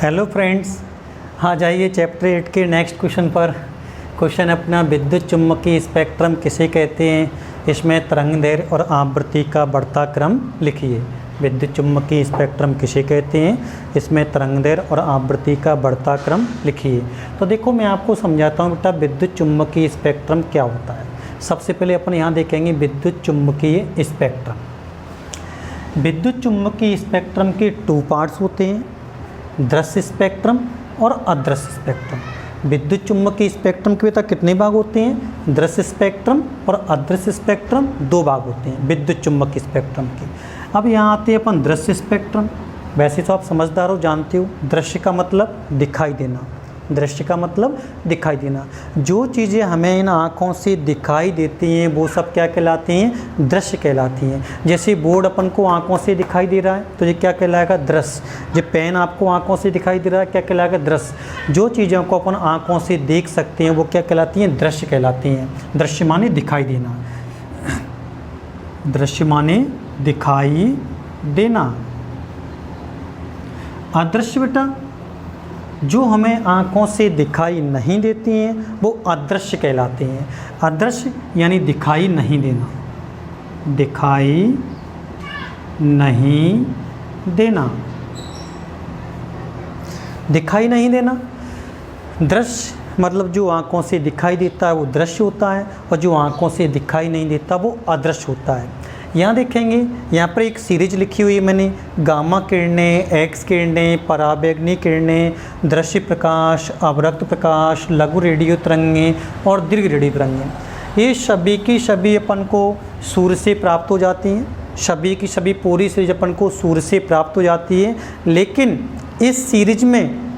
Hello friends, हाँ जाइए chapter 8 के नेक्स्ट क्वेश्चन पर। क्वेश्चन अपना विद्युत चुम्बकीय स्पेक्ट्रम किसे कहते हैं, इसमें तरंगदैर्घ्य और आवृत्ति का बढ़ता क्रम लिखिए। विद्युत चुम्बकीय स्पेक्ट्रम किसे कहते हैं, इसमें तरंगदैर्घ्य और आवृत्ति का बढ़ता क्रम लिखिए। तो देखो मैं आपको समझाता हूँ बेटा विद्युत चुम्बकीय स्पेक्ट्रम क्या होता है। सबसे पहले अपन यहाँ देखेंगे विद्युत चुम्बकीय स्पेक्ट्रम। विद्युत चुम्बकीय स्पेक्ट्रम के 2 पार्ट्स होते हैं, दृश्य स्पेक्ट्रम और अदृश्य स्पेक्ट्रम। विद्युत चुम्बकीय स्पेक्ट्रम के बेटा कितने भाग होते हैं, दृश्य स्पेक्ट्रम और अदृश्य स्पेक्ट्रम 2 भाग होते हैं विद्युत चुम्बकीय स्पेक्ट्रम के। अब यहाँ आते हैं अपन दृश्य स्पेक्ट्रम। वैसे तो आप समझदार हो, जानते हो दृश्य का मतलब दिखाई देना। दृश्य का मतलब दिखाई देना। जो चीज़ें हमें इन आँखों से दिखाई देती हैं वो सब क्या कहलाती हैं, दृश्य कहलाती हैं। जैसे बोर्ड अपन को आँखों से दिखाई दे रहा है तो ये क्या कहलाएगा, दृश्य। जो पेन आपको आँखों से दिखाई दे रहा है क्या कहलाएगा, दृश्य। जो चीज़ों को अपन आँखों से देख सकते हैं वो क्या कहलाती हैं, दृश्य कहलाती हैं। दृश्य माने दिखाई देना, दृश्य माने दिखाई देना। अदृश्य बेटा जो हमें आँखों से दिखाई नहीं देती हैं वो अदृश्य कहलाते हैं। अदृश्य यानी दिखाई नहीं देना, दिखाई नहीं देना, दिखाई नहीं देना। दृश्य मतलब जो आँखों से दिखाई देता है वो दृश्य होता है, और जो आँखों से दिखाई नहीं देता वो अदृश्य होता है। यहाँ देखेंगे, यहाँ पर एक सीरीज लिखी हुई है मैंने, गामा किरणें, एक्स किरणें, पराबैंगनी किरणें, दृश्य प्रकाश, अवरक्त प्रकाश, लघु रेडियो तरंगें और दीर्घ रेडियो तरंगें। ये सभी की सभी अपन को सूर्य से प्राप्त हो जाती हैं। सभी की सभी पूरी सीरीज अपन को सूर्य से प्राप्त हो जाती है। लेकिन इस सीरीज में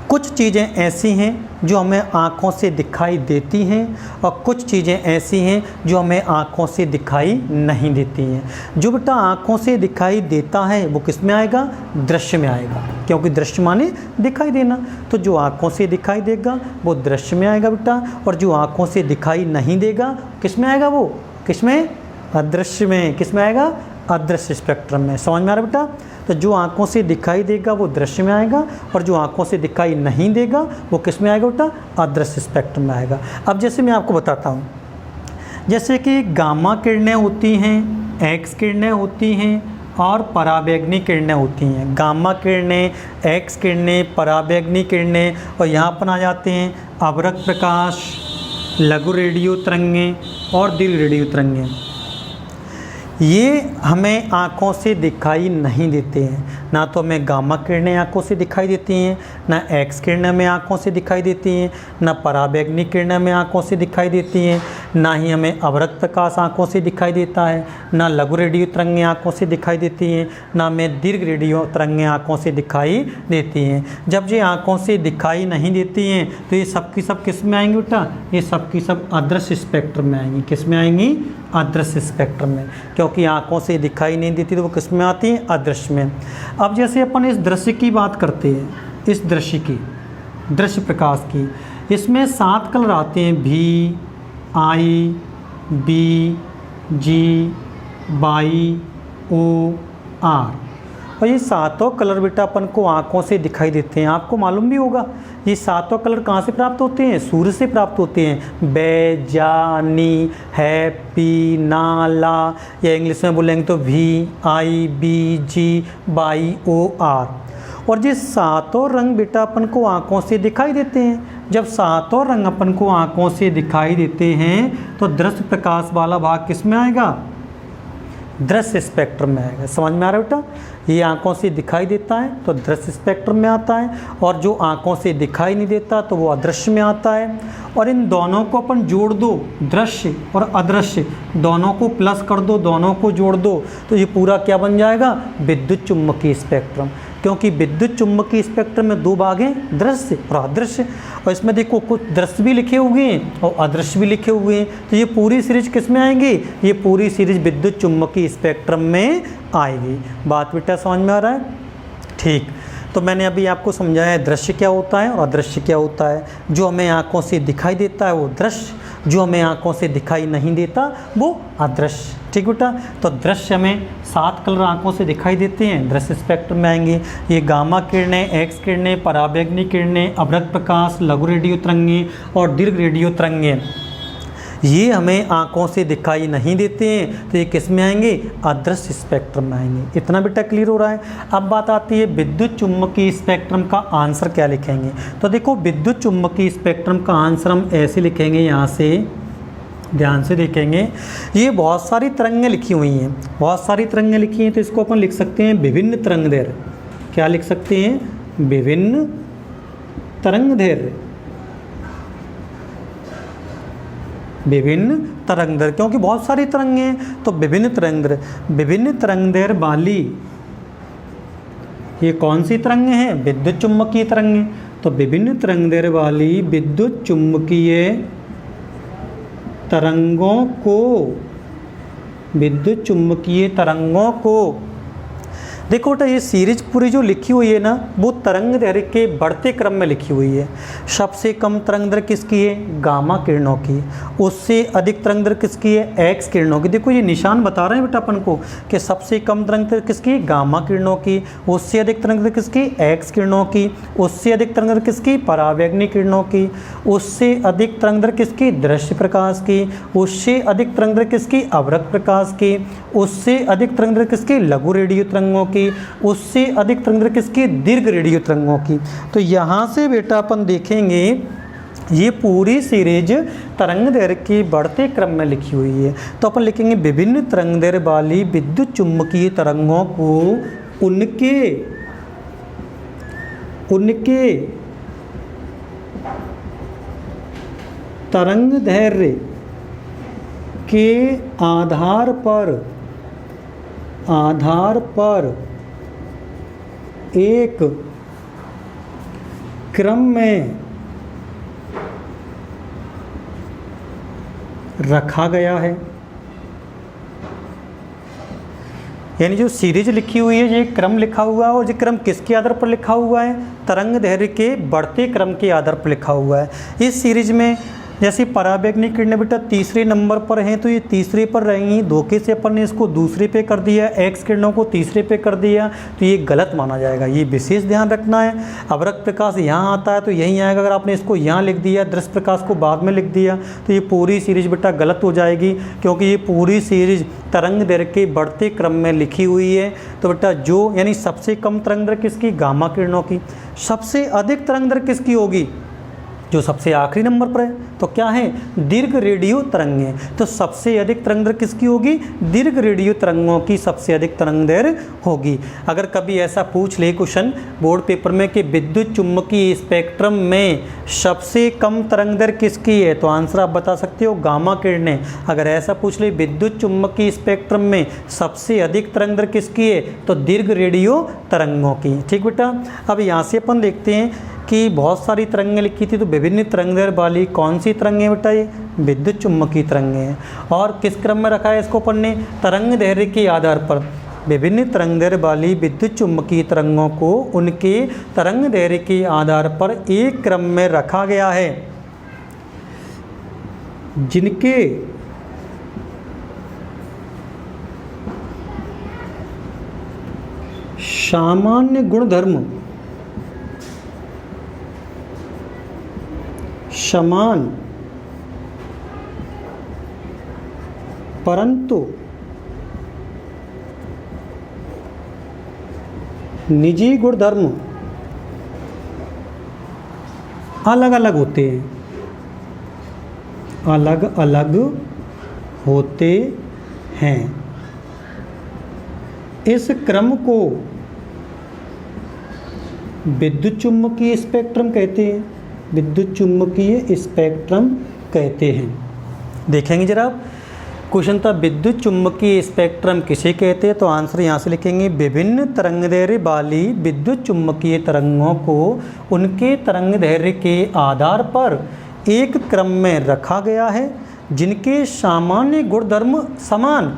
कुछ चीज़ें ऐसी हैं जो हमें आँखों से दिखाई देती हैं, और कुछ चीज़ें ऐसी हैं जो हमें आँखों से दिखाई नहीं देती हैं। जो बेटा आँखों से दिखाई देता है वो किस में आएगा, दृश्य में आएगा, क्योंकि दृश्य माने दिखाई देना। तो जो आँखों से दिखाई देगा वो दृश्य में आएगा बेटा, और जो आँखों से दिखाई नहीं देगा किस में आएगा, वो किस में, अदृश्य में। किस में आएगा, अदृश्य स्पेक्ट्रम में। समझ में आ रहा बेटा। तो जो आँखों से दिखाई देगा वो दृश्य में आएगा, और जो आँखों से दिखाई नहीं देगा वो किस में आएगा बेटा, अदृश्य स्पेक्ट्रम में आएगा। अब जैसे मैं आपको बताता हूँ, जैसे कि गामा किरणें होती हैं, एक्स किरणें होती हैं और पराबैंगनी किरणें होती हैं। गामा किरणें, एक्स किरणें, पराबैंगनी किरणें, और यहाँ पर आ जाते हैं अवरक्त प्रकाश, लघु रेडियो तरंगें और दीर्घ रेडियो तरंगें। ये हमें आँखों से दिखाई नहीं देते हैं। ना तो हमें गामा किरणें आँखों से दिखाई देती हैं, ना एक्स किरणें हमें आँखों से दिखाई देती हैं, ना पराबैंगनी किरणें हमें आँखों से दिखाई देती हैं, ना ही हमें अवरक्त प्रकाश आँखों से दिखाई देता है, ना लघु रेडियो तरंगें आँखों से दिखाई देती हैं, ना हमें दीर्घ रेडियो तरंगें आँखों से दिखाई देती हैं। जब ये आँखों से दिखाई नहीं देती हैं तो ये सब की सब किस में आएंगी बेटा, ये सब की सब अदृश्य स्पेक्ट्रम में आएंगी। किस में आएंगी, अदृश्य स्पेक्ट्रम में, क्योंकि आँखों से दिखाई नहीं देती तो वो किस में आती हैं, अदृश्य में। अब जैसे अपन इस दृश्य की बात करते हैं, इस दृश्य की, दृश्य प्रकाश की, इसमें 7 कलर आते हैं, V, I, B, G, Y, O, R. और ये 7 कलर बेटा अपन को आँखों से दिखाई देते हैं। आपको मालूम भी होगा ये 7 कलर कहाँ से प्राप्त होते हैं, सूर्य से प्राप्त होते हैं। बे, जा, नी, है, पी, ना, ला, या इंग्लिश में बोलेंगे तो V, I, B, G, Y, O, R. और ये 7 रंग बेटा अपन को आँखों से दिखाई देते हैं। जब 7 रंग अपन को आँखों से दिखाई देते हैं तो दृश्य प्रकाश वाला भाग किस में आएगा, दृश्य स्पेक्ट्रम में आएगा। समझ में आ रहा है बेटा। ये आँखों से दिखाई देता है तो दृश्य स्पेक्ट्रम में आता है, और जो आँखों से दिखाई नहीं देता तो वो अदृश्य में आता है। और इन दोनों को अपन जोड़ दो, दृश्य और अदृश्य दोनों को प्लस कर दो, दोनों को जोड़ दो, तो ये पूरा क्या बन जाएगा, विद्युत चुम्बकीय स्पेक्ट्रम। क्योंकि विद्युत चुम्बकीय स्पेक्ट्रम में 2 भाग हैं, दृश्य और अदृश्य। और इसमें देखो कुछ दृश्य भी लिखे हुए हैं और अदृश्य भी लिखे हुए हैं। तो ये पूरी सीरीज किस में आएंगी, ये पूरी सीरीज विद्युत चुम्बकीय स्पेक्ट्रम में आएगी। बात बेटा समझ में आ रहा है, ठीक। तो मैंने अभी आपको समझाया दृश्य क्या होता है और अदृश्य क्या होता है। जो हमें आँखों से दिखाई देता है वो दृश्य, जो हमें आँखों से दिखाई नहीं देता वो अदृश्य। ठीक बेटा, तो दृश्य हमें 7 कलर आँखों से दिखाई देते हैं, दृश्य स्पेक्ट्रम में आएंगे। ये गामा किरणें, एक्स किरणें, पराबैंगनी किरणें, अवरक्त प्रकाश, लघु रेडियो तरंगें और दीर्घ रेडियो तरंगें, ये हमें आँखों से दिखाई नहीं देते हैं, तो ये किस में आएंगे? अदृश्य स्पेक्ट्रम में आएंगे। इतना बेटा क्लियर हो रहा है। अब बात आती है विद्युत चुम्बकीय स्पेक्ट्रम का आंसर क्या लिखेंगे। तो देखो विद्युत चुम्बकीय स्पेक्ट्रम का आंसर हम ऐसे लिखेंगे, यहाँ से ध्यान से देखेंगे। ये बहुत सारी तरंगें लिखी हुई हैं, बहुत सारी तरंगें लिखी हैं, तो इसको अपन लिख सकते हैं विभिन्न तरंगदैर्घ्य। क्या लिख सकते हैं? विभिन्न तरंगदैर्घ्य, विभिन्न तरंगदैर्घ्य, क्योंकि बहुत सारी तरंगें हैं तो विभिन्न तरंगदैर्घ्य। विभिन्न तरंगदैर्घ्य वाली ये कौन सी तरंगें हैं? विद्युत चुम्बकीय तरंगें। तो विभिन्न तरंगदैर्घ्य वाली विद्युत चुम्बकीय तरंगों को, विद्युत चुम्बकीय तरंगों को, देखो बेटा ये सीरीज पूरी जो लिखी हुई है ना, वो तरंगदैर्घ्य के बढ़ते क्रम में लिखी हुई है। सबसे कम तरंगदैर्घ्य किसकी है? गामा किरणों की। उससे अधिक तरंगदैर्घ्य किसकी है? एक्स किरणों की। देखो ये निशान बता रहे हैं बेटा अपन को कि सबसे कम तरंगदैर्घ्य किसकी? गामा किरणों की। उससे अधिक तरंगदैर्घ्य किसकी? एक्स किरणों की। उससे अधिक तरंगदैर्घ्य किसकी? पराबैंगनी किरणों की। उससे अधिक तरंगदैर्घ्य किसकी? दृश्य प्रकाश की। उससे अधिक तरंगदैर्घ्य किसकी? अवरक्त प्रकाश की। उससे अधिक तरंगदैर्घ्य किसकी? लघु रेडियो तरंगों की। उससे अधिक तरंगदैर्घ्य किसकी? दीर्घ रेडियो तरंगों की। तो यहाँ से बेटा अपन देखेंगे ये पूरी सीरीज तरंगदैर्घ्य के बढ़ते क्रम में लिखी हुई है। तो अपन लिखेंगे विभिन्न तरंगदैर्घ्य वाली विद्युत चुम्बकीय तरंगों को उनके तरंगदैर्घ्य के आधार पर एक क्रम में रखा गया है। यानी जो सीरीज लिखी हुई है, ये क्रम लिखा हुआ है, और ये क्रम किसके आधार पर लिखा हुआ है? तरंगदैर्घ्य के बढ़ते क्रम के आधार पर लिखा हुआ है। इस सीरीज में जैसे पराबैंगनी किरणें बेटा तीसरे नंबर पर हैं, तो ये तीसरे पर रहेंगी। धोखे से अपन ने इसको दूसरे पे कर दिया, एक्स किरणों को तीसरे पे कर दिया, तो ये गलत माना जाएगा। ये विशेष ध्यान रखना है। अवरक्त प्रकाश यहाँ आता है तो यहीं आएगा। अगर आपने इसको यहाँ लिख दिया, दृश्य प्रकाश को बाद में लिख दिया, तो ये पूरी सीरीज बेटा गलत हो जाएगी, क्योंकि ये पूरी सीरीज तरंगदैर्घ्य के बढ़ते क्रम में लिखी हुई है। तो बेटा जो यानी सबसे कम तरंगदैर्घ्य किसकी? गामा किरणों की। सबसे अधिक तरंगदैर्घ्य किसकी होगी? जो सबसे आखिरी नंबर पर है। तो क्या है? दीर्घ रेडियो तरंगें। तो सबसे अधिक तरंगदैर्घ्य किसकी होगी? दीर्घ रेडियो तरंगों की सबसे अधिक तरंगदैर्घ्य होगी। अगर कभी ऐसा पूछ ले क्वेश्चन बोर्ड पेपर में कि विद्युत चुम्बकीय स्पेक्ट्रम में सबसे कम तरंगदैर्घ्य किसकी है, तो आंसर आप बता सकते हो गामा किरणें। अगर ऐसा पूछ ले विद्युत चुम्बकीय स्पेक्ट्रम में सबसे अधिक तरंगदैर्घ्य किसकी है, तो दीर्घ रेडियो तरंगों की। ठीक बेटा, अब यहाँ से अपन देखते हैं कि बहुत सारी तरंगें लिखी थी, तो विभिन्न तरंगदैर्घ्य वाली कौन सी तरंगें बेटा? ये विद्युत चुम्बकीय तरंगें हैं। और किस क्रम में रखा है इसको अपन ने? तरंगदैर्घ्य के आधार पर। विभिन्न तरंगदैर्घ्य वाली विद्युत चुम्बकीय तरंगों को उनके तरंगदैर्घ्य के आधार पर एक क्रम में रखा गया है, जिनके सामान्य गुणधर्म समान परंतु निजी गुणधर्म अलग अलग होते हैं, अलग अलग होते हैं। इस क्रम को विद्युत चुम्बकीय स्पेक्ट्रम कहते हैं। विद्युत चुम्बकीय स्पेक्ट्रम कहते हैं। देखेंगे जरा क्वेश्चन था विद्युत चुम्बकीय स्पेक्ट्रम किसे कहते हैं, तो आंसर यहाँ से लिखेंगे विभिन्न तरंगदैर्घ्य वाली विद्युत चुम्बकीय तरंगों को उनके तरंगदैर्घ्य के आधार पर एक क्रम में रखा गया है, जिनके सामान्य गुणधर्म समान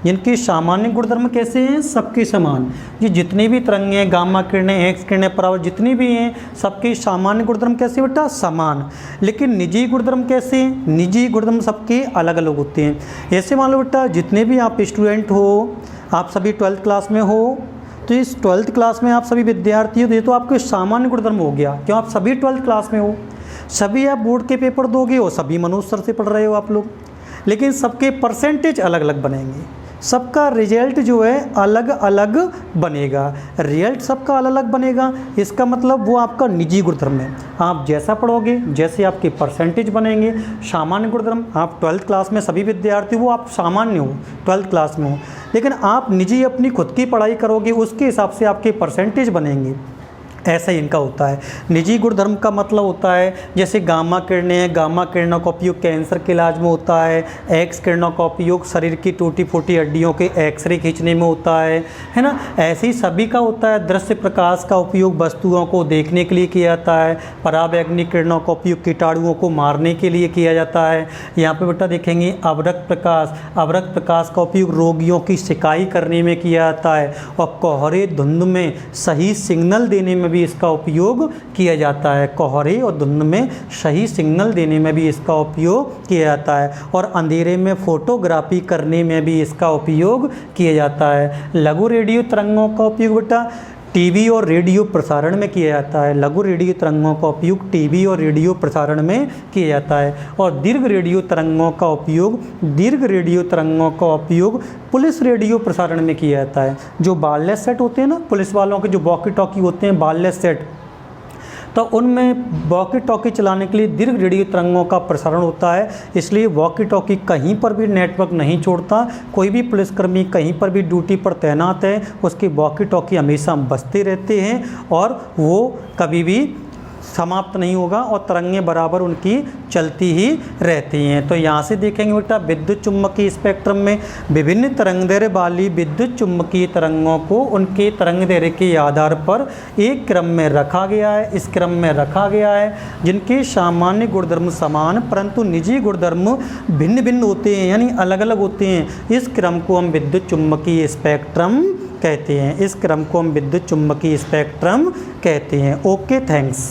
जिनके सामान्य गुणधर्म कैसे हैं, सबके समान। ये जितनी भी तरंगें हैं, गामा किरणें, एक्स किरणें, परावर्तन जितनी भी हैं, सबके सामान्य गुणधर्म कैसे बेटा, समान। लेकिन निजी गुणधर्म कैसे हैं, निजी गुणधर्म सबके अलग अलग होते हैं। ऐसे मान लो बेटा, जितने भी आप स्टूडेंट हो, आप सभी 12th क्लास में हो, तो इस 12th क्लास में आप सभी विद्यार्थी हो, तो ये तो आपके सामान्य गुणधर्म हो गया, क्यों आप सभी 12th क्लास में हो, सभी आप बोर्ड के पेपर दोगे और सभी मनोज सर से पढ़ रहे हो आप लोग। लेकिन सबके परसेंटेज अलग अलग बनेंगे, सबका रिजल्ट जो है अलग अलग बनेगा, रिजल्ट सबका अलग अलग बनेगा। इसका मतलब वो आपका निजी गुणधर्म है। आप जैसा पढ़ोगे, जैसे आपके परसेंटेज बनेंगे। सामान्य गुणधर्म, आप 12th क्लास में सभी विद्यार्थी, वो आप सामान्य हो, 12th क्लास में हो। लेकिन आप निजी अपनी खुद की पढ़ाई करोगे, उसके हिसाब से आपके परसेंटेज बनेंगे। ऐसा ही इनका होता है। निजी गुणधर्म का मतलब होता है, जैसे गामा किरणें हैं, गामा किरणों का उपयोग कैंसर के इलाज में होता है। एक्स किरणों का उपयोग शरीर की टूटी फूटी हड्डियों के एक्सरे खींचने में होता है ना। ऐसे ही सभी का होता है। दृश्य प्रकाश का उपयोग वस्तुओं को देखने के लिए किया जाता है। पराबैंगनी किरणों का उपयोग कीटाणुओं को मारने के लिए किया जाता है। यहाँ पे बेटा देखेंगे अवरक्त प्रकाश, अवरक्त प्रकाश का उपयोग रोगियों की सिकाई करने में किया जाता है। और कोहरे धुंध में सही सिग्नल देने में भी इसका उपयोग किया जाता है। कोहरे और धुंध में सही सिग्नल देने में भी इसका उपयोग किया जाता है। और अंधेरे में फोटोग्राफी करने में भी इसका उपयोग किया जाता है। लघु रेडियो तरंगों का उपयोग बेटा टीवी और रेडियो प्रसारण में किया जाता है। लघु रेडियो तरंगों का उपयोग टीवी और रेडियो प्रसारण में किया जाता है। और दीर्घ रेडियो तरंगों का उपयोग, दीर्घ रेडियो तरंगों का उपयोग पुलिस रेडियो प्रसारण में किया जाता है। जो वायरलेस सेट होते हैं ना, पुलिस वालों के जो वॉकी टॉकी होते हैं वायरलेस सेट, तो उनमें वॉकी टॉकी चलाने के लिए दीर्घ रेडियो तरंगों का प्रसारण होता है। इसलिए वॉकी टॉकी कहीं पर भी नेटवर्क नहीं छोड़ता। कोई भी पुलिसकर्मी कहीं पर भी ड्यूटी पर तैनात है, उसके वॉकी टॉकी हमेशा बजते रहते हैं और वो कभी भी समाप्त नहीं होगा और तरंगें बराबर उनकी चलती ही रहती हैं। तो यहाँ से देखेंगे बेटा विद्युत चुम्बकीय स्पेक्ट्रम में विभिन्न तरंगदैर्घ्य वाली विद्युत चुम्बकीय तरंगों को उनके तरंगदैर्घ्य के आधार पर एक क्रम में रखा गया है। इस क्रम में रखा गया है जिनके सामान्य गुणधर्म समान परंतु निजी गुणधर्म भिन्न भिन्न होते हैं, यानी अलग अलग होते हैं। इस क्रम को हम विद्युत चुम्बकीय स्पेक्ट्रम कहते हैं। इस क्रम को हम विद्युत चुम्बकीय स्पेक्ट्रम कहते हैं। Okay, thanks.